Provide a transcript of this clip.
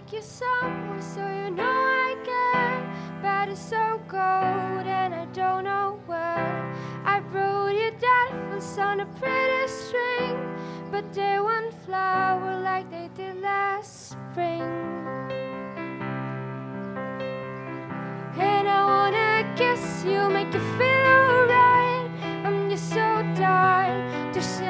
take you somewhere so you know I care. But it's so cold and I don't know where. I wrote you daffodils on a pretty string, but they won't flower like they did last spring. And I wanna kiss you, make you feel alright. I'm just so tired to say